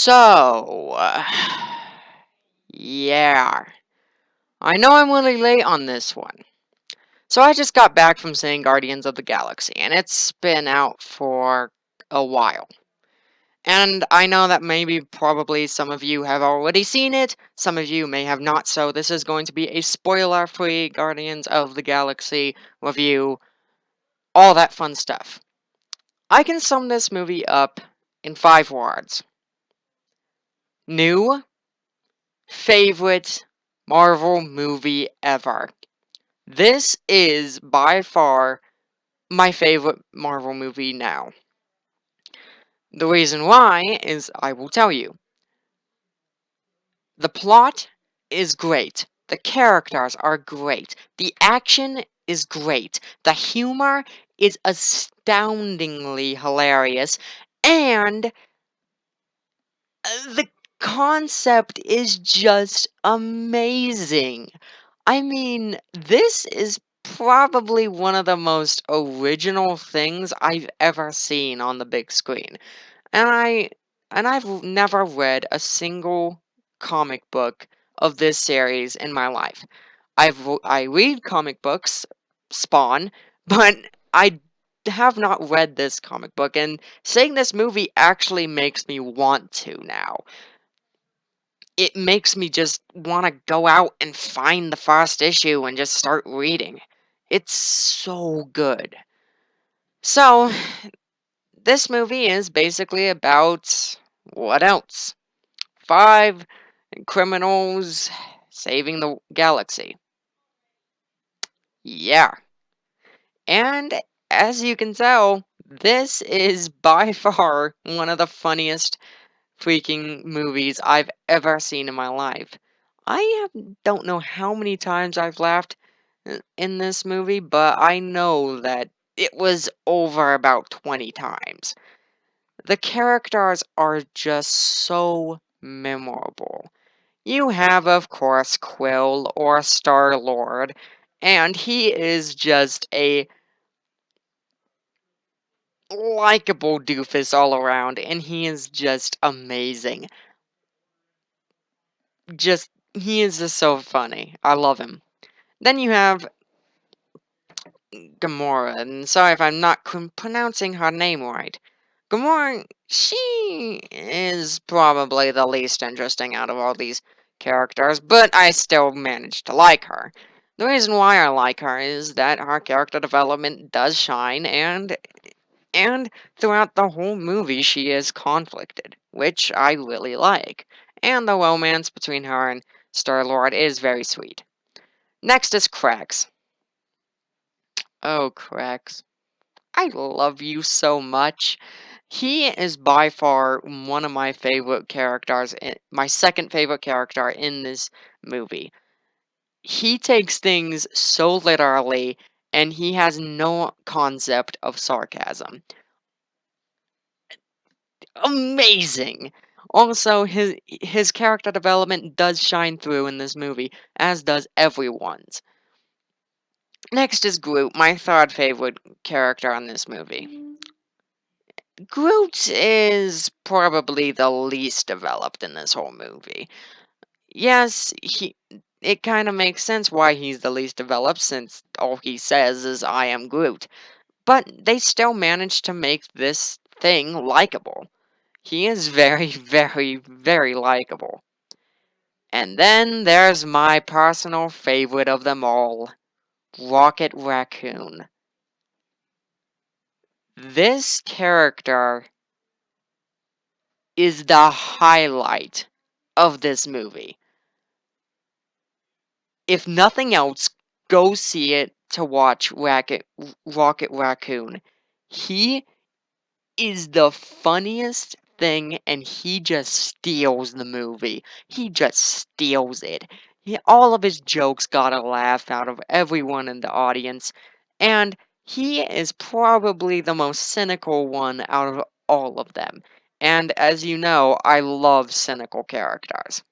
Yeah, I know I'm really late on this one. So I just got back from seeing Guardians of the Galaxy, and it's been out for a while. And I know that maybe probably some of you have already seen it, some of you may have not, so this is going to be a spoiler-free Guardians of the Galaxy review, all that fun stuff. I can sum this movie up in 5 words. New favorite Marvel movie ever. This is by far my favorite Marvel movie now. The reason why is I will tell you. The plot is great. The characters are great. The action is great. The humor is astoundingly hilarious. And the concept is just amazing. I mean, this is probably one of the most original things I've ever seen on the big screen. And I've never read a single comic book of this series in my life. I read comic books, Spawn, but I have not read this comic book, and seeing this movie actually makes me want to now. It makes me just want to go out and find the first issue and just start reading. It's so good. So, this movie is basically about what else? 5 criminals saving the galaxy. Yeah. And as you can tell, this is by far one of the funniest freaking movies I've ever seen in my life. Don't know how many times I've laughed in this movie, but I know that it was over about 20 times. The characters are just so memorable. You have, of course, Quill or Star-Lord, and he is just a likable doofus all around, and he is just amazing. He is just so funny. I love him. Then you have Gamora, and sorry if I'm not pronouncing her name right. Gamora, she is probably the least interesting out of all these characters, but I still manage to like her. The reason why I like her is that her character development does shine, and throughout the whole movie she is conflicted, which I really like. And the romance between her and Star-Lord is very sweet. Next is Krax. Oh, Krax. I love you so much. He is by far one of my favorite characters, my second favorite character in this movie. He takes things so literally, and he has no concept of sarcasm. Amazing! Also, his character development does shine through in this movie, as does everyone's. Next is Groot, my third favorite character in this movie. Groot is probably the least developed in this whole movie. Yes, it kind of makes sense why he's the least developed since all he says is I am Groot. But they still managed to make this thing likable. He is very, very, very likable. And then there's my personal favorite of them all, Rocket Raccoon. This character is the highlight of this movie. If nothing else, go see it to watch Rocket Raccoon. He is the funniest thing, and he just steals the movie. He just steals it. All of his jokes got a laugh out of everyone in the audience, and he is probably the most cynical one out of all of them. And as you know, I love cynical characters.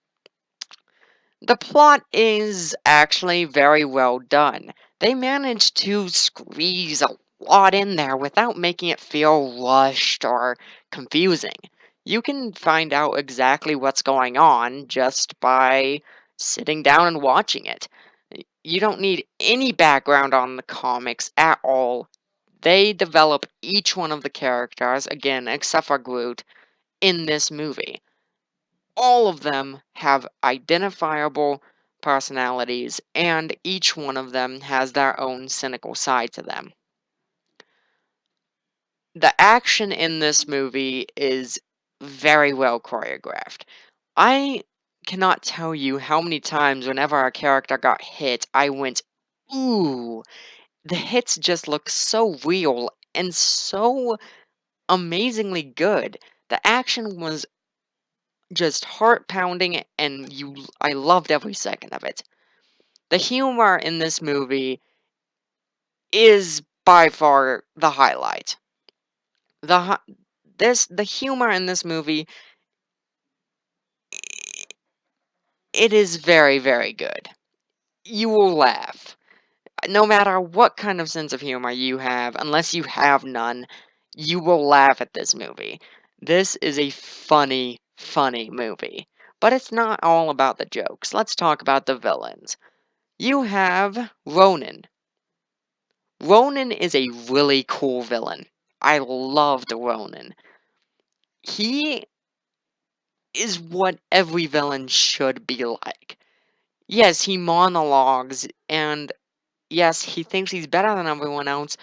The plot is actually very well done. They managed to squeeze a lot in there without making it feel rushed or confusing. You can find out exactly what's going on just by sitting down and watching it. You don't need any background on the comics at all. They develop each one of the characters, again, except for Groot, in this movie. All of them have identifiable personalities, and each one of them has their own cynical side to them. The action in this movie is very well choreographed. I cannot tell you how many times whenever a character got hit, I went, ooh, the hits just look so real and so amazingly good. The action was just heart pounding and I loved every second of it. The humor in this movie is by far the highlight. The humor in this movie, it is very, very good. You will laugh. No matter what kind of sense of humor you have, unless you have none, you will laugh at this movie. This is a funny, funny movie. But it's not all about the jokes. Let's talk about the villains. You have Ronan. Ronan is a really cool villain. I loved Ronan. He is what every villain should be like. Yes, he monologues, and yes, he thinks he's better than everyone else,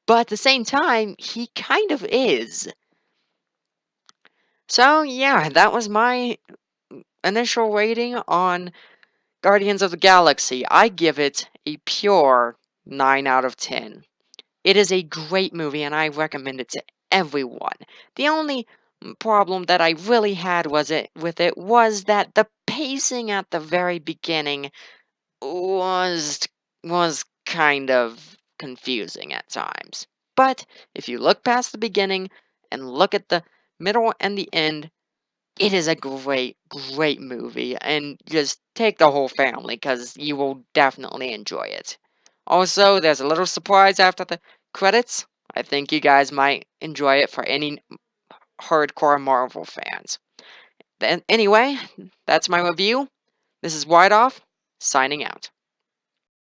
but at the same time, he kind of is. So, yeah, that was my initial rating on Guardians of the Galaxy. I give it a pure 9 out of 10. It is a great movie, and I recommend it to everyone. The only problem that I really had with it was that the pacing at the very beginning was was kind of confusing at times. But if you look past the beginning and look at the middle and the end, it is a great, great movie, and just take the whole family because you will definitely enjoy it. Also, there's a little surprise after the credits. I think you guys might enjoy it for any hardcore Marvel fans. Then, anyway, that's my review. This is Wide Off, signing out.